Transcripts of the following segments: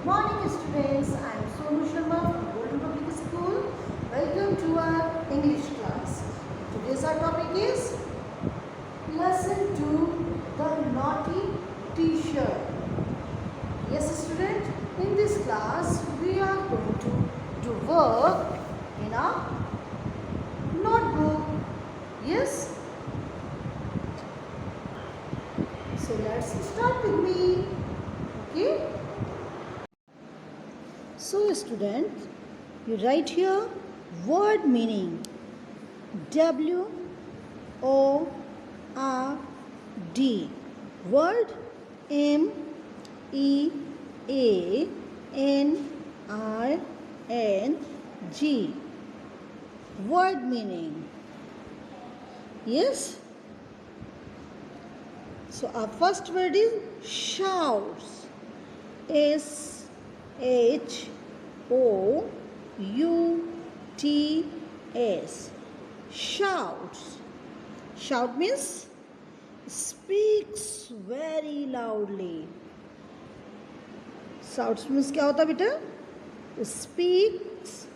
Good morning students, I am Sonu Sharma from Golden Public School. Welcome to our English class. Today's our topic is Lesson 2, The Naughty T-shirt. Yes student, in this class we are going to do work in a notebook. Yes? So let's start with me. Okay? So student, you write here word meaning. W O R D. Word M E A N I N G. Word meaning. Yes? So our first word is shouts. S H O U T S. Shouts. Shout means speaks very loudly. Shouts means क्या होता बेटा? Speaks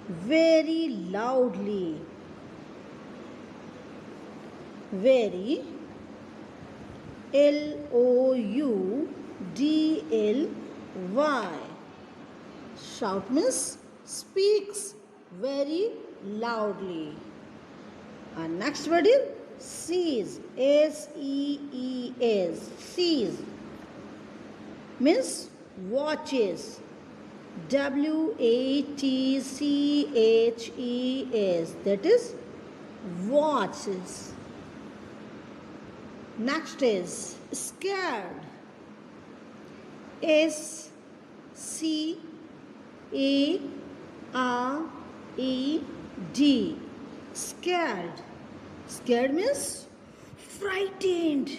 very loudly. Very. Loudly. Shout means speaks very loudly. And next word is sees. S-E-E-S. Sees means watches. W-A-T-C-H-E-S. That is watches. Next is scared. S-C-A-R-E-D. Scared. Scared means frightened.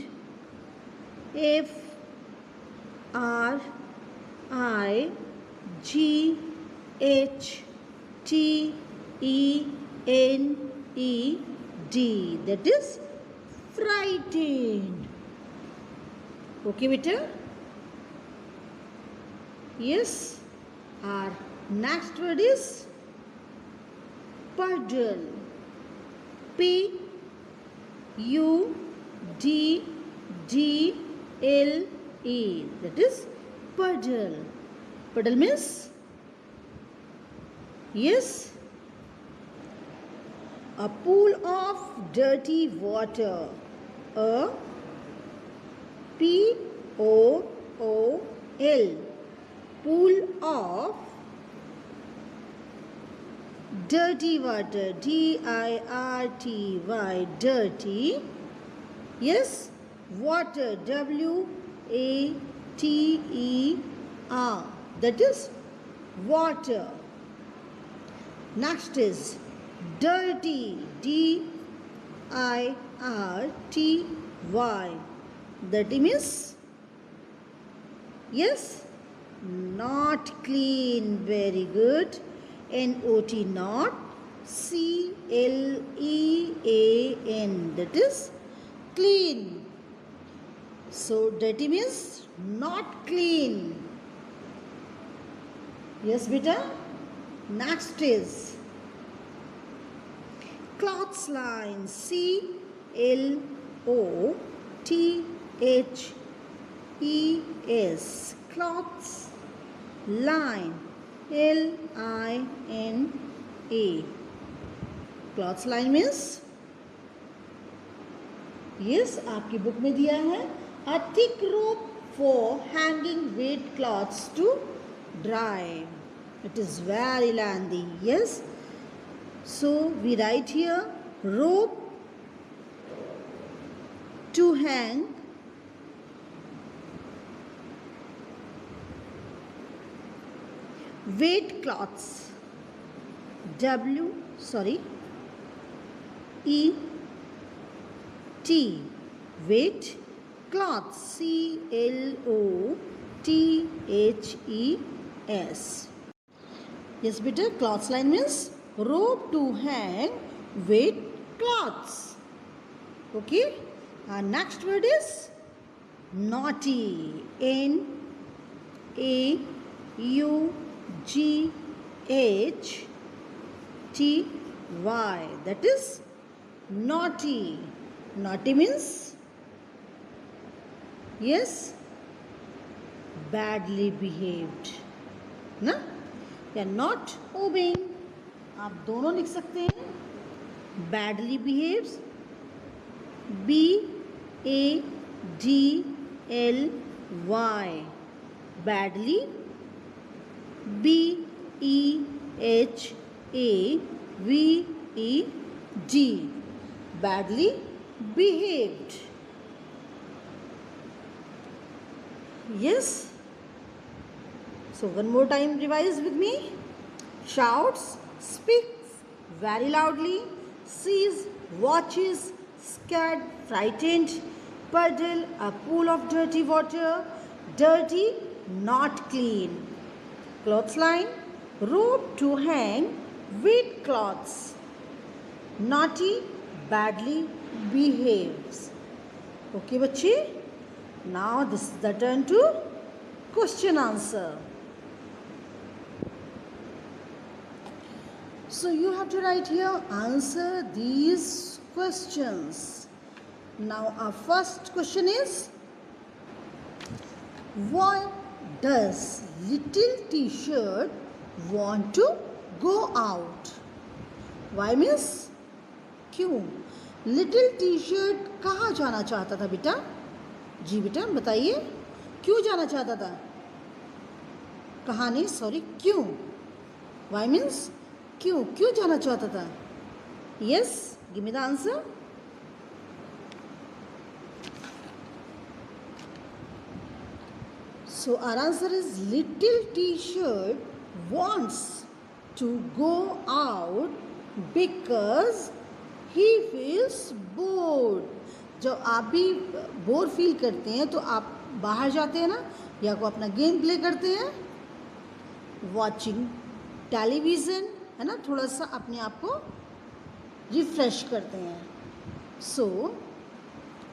F-R-I-G-H-T-E-N-E-D. That is frightened. Okay beta? Yes. Our next word is puddle. P-U-D-D-L-E. That is puddle. Puddle means yes, a pool of dirty water. A P-O-O-L. Pool of dirty water. D-I-R-T-Y. Dirty. Yes. Water. W-A-T-E-R. That is water. Next is dirty. D-I-R-T-Y. Dirty means yes, not clean. Very good. N-O-T, not. C-L-E-A-N. That is clean. So dirty means not clean. Yes beta. Next is cloths line. C-L-O-T-H-E-S. Cloths line. L-I-N-A. Cloths line means yes, आपकी book में दिया है a thick rope for hanging wet cloths to dry. It is very lengthy. Yes. So we write here rope to hang wet cloths. E-T. Wet cloths. C-L-O-T-H-E-S. Yes beta, cloths line means rope to hang wet cloths. Okay. Our next word is naughty, N-A-U-G-H-T-Y, that is naughty. Naughty means, yes, badly behaved ना, या not obeying, आप दोनों लिख सकते हैं. Badly behaves, B-A-D-L-Y, badly, B-E-H-A-V-E-D, badly behaved. Yes. So one more time, revise with me. Shouts, speaks very loudly, sees, watches, scared, frightened, puddle, a pool of dirty water, dirty, not clean. Clothesline, rope to hang, wet cloths. Naughty, badly behaves. Okay, बच्चे. Now this is the turn to question answer. So you have to write here, answer these questions. Now our first question is, why does little T-shirt want to go out? Why means क्यों? Little T-shirt कहाँ जाना चाहता था बेटा? जी बेटा बताइए, क्यों जाना चाहता था? कहाँ नहीं, सॉरी, क्यों? Why means क्यों, क्यों जाना चाहता था? Yes, give me the answer. So our answer is, little T-shirt wants to go out because he feels bored. जब आप भी बोर फील करते हैं तो आप बाहर जाते हैं ना, या को अपना गेम प्ले करते हैं, वॉचिंग टेलीविज़न, है ना, थोड़ा सा अपने आप को रिफ्रेश करते हैं. So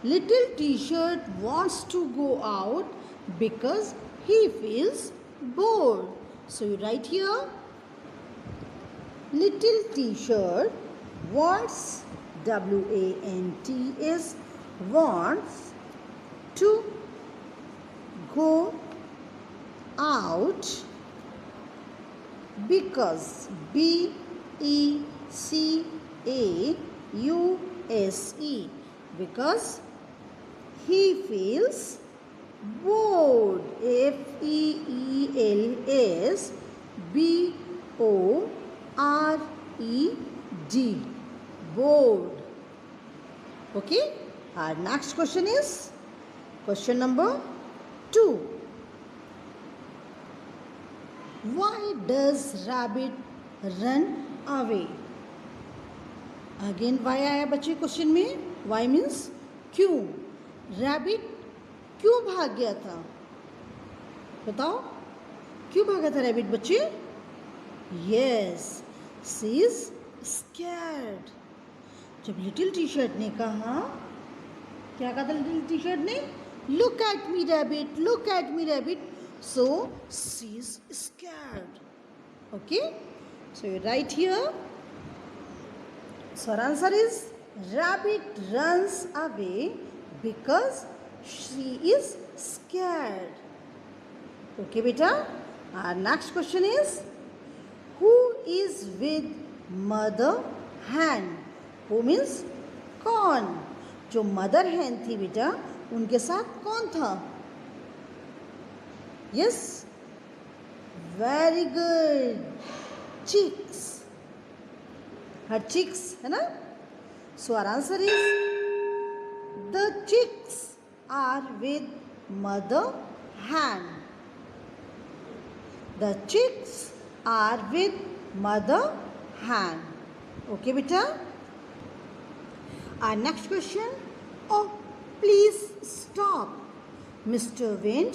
little T-shirt wants to go out because he feels bored. So you write here, little T-shirt wants, W-A-N-T-S, wants to go out because, B-E-C-A-U-S-E, because he feels bored, F-E-E-L-S-B-O-R-E-D, bored. Okay, our next question is question number 2. Why does rabbit run away? Again why आया बच्चे question में? Why means क्यों? Rabbit क्यों भाग गया था? बताओ, क्यों भागा था रैबिट बच्चे? Yes, she is scared. जब लिटिल T-shirt ने कहा, क्या कहा था लिटिल T-shirt ने? Look at me rabbit, look at me rabbit. So she is scared. Okay, so you write here. So our answer is, rabbit runs away because she is scared. Okay beta. Our next question is, who is with mother hen? Who means कौन? जो mother hen थी बेटा, उनके साथ कौन था? Yes, very good. Chicks. Her chicks, है ना? So our answer is, the chicks are with mother hen. The chicks are with mother hen. Okay, beta. Our next question. Oh, please stop, Mr. Wind.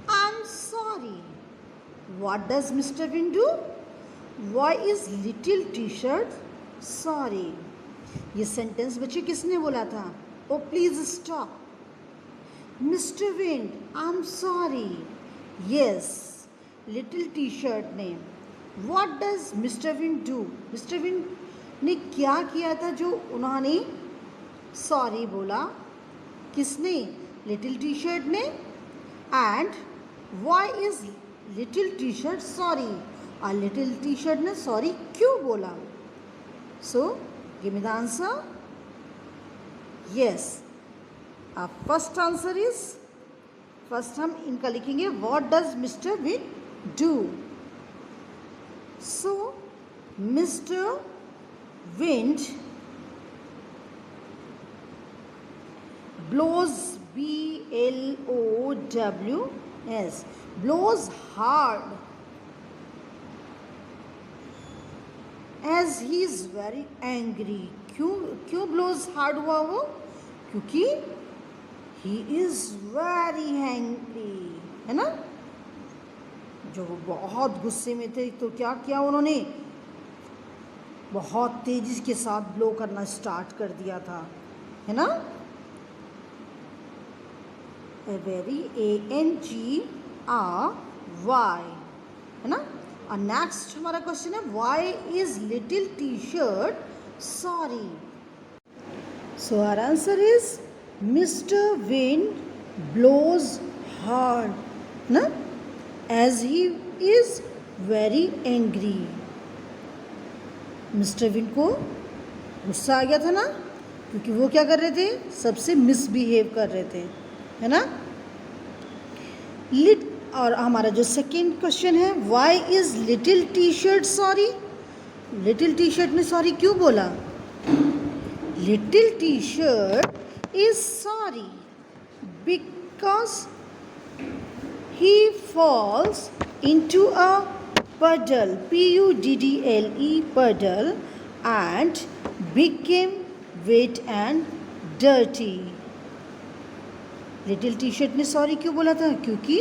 I'm sorry. What does Mr. Wind do? Why is little T-shirt sorry? ये sentence बच्चे किसने बोला था? Oh, please stop. Mr. Wind, I'm sorry. Yes, little t-shirt ने. What does Mr. Wind do? Mr. Wind ने क्या किया था जो उन्होंने सॉरी बोला? किसने? लिटिल टी शर्ट ने. And why is little T shirt sorry? और लिटिल टी शर्ट ने सॉरी क्यों बोला? So give me the answer. Yes, first answer is, first हम इनका लिखेंगे what does mister wind do. So mister wind blows, B-L-O-W-S, blows hard as he is very angry. क्यों blows hard हुआ वो? क्योंकि he is very angry, है ना. जो वो बहुत गुस्से में थे तो क्या किया उन्होंने? बहुत तेजी के साथ ब्लो करना स्टार्ट कर दिया था, है ना. A very A-N-G-R-Y, है ना. और नेक्स्ट हमारा क्वेश्चन है why is little T shirt sorry. So our answer is mister wind blows hard ना as he is very angry. Mister wind को गुस्सा आ गया था ना, क्योंकि वो क्या कर रहे थे? सबसे मिसबिहेव कर रहे थे, है ना. और हमारा जो सेकेंड क्वेश्चन है why is little T shirt sorry? Little T shirt ने सॉरी क्यों बोला? Little T shirt is sorry because he falls into a puddle, P-U-D-D-L-E, puddle, and became wet and dirty. Little T shirt ने sorry क्यों बोला था? क्योंकि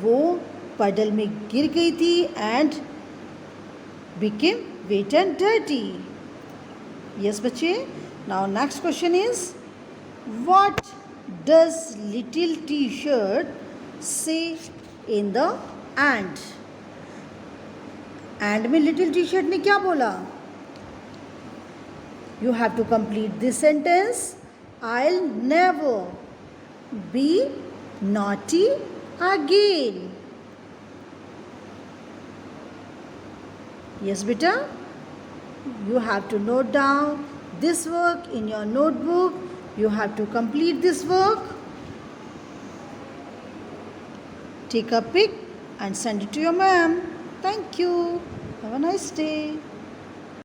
वो पडल में गिर गई थी and became wet and dirty. Yes बच्चे. Now next question is what does little T shirt say in the end? End में लिटिल टी शर्ट ने क्या बोला? You have to complete this sentence. I'll never be naughty again. Yes beta, you have to note down this work in your notebook. You have to complete this work. Take a pic and send it to your ma'am. Thank you. Have a nice day.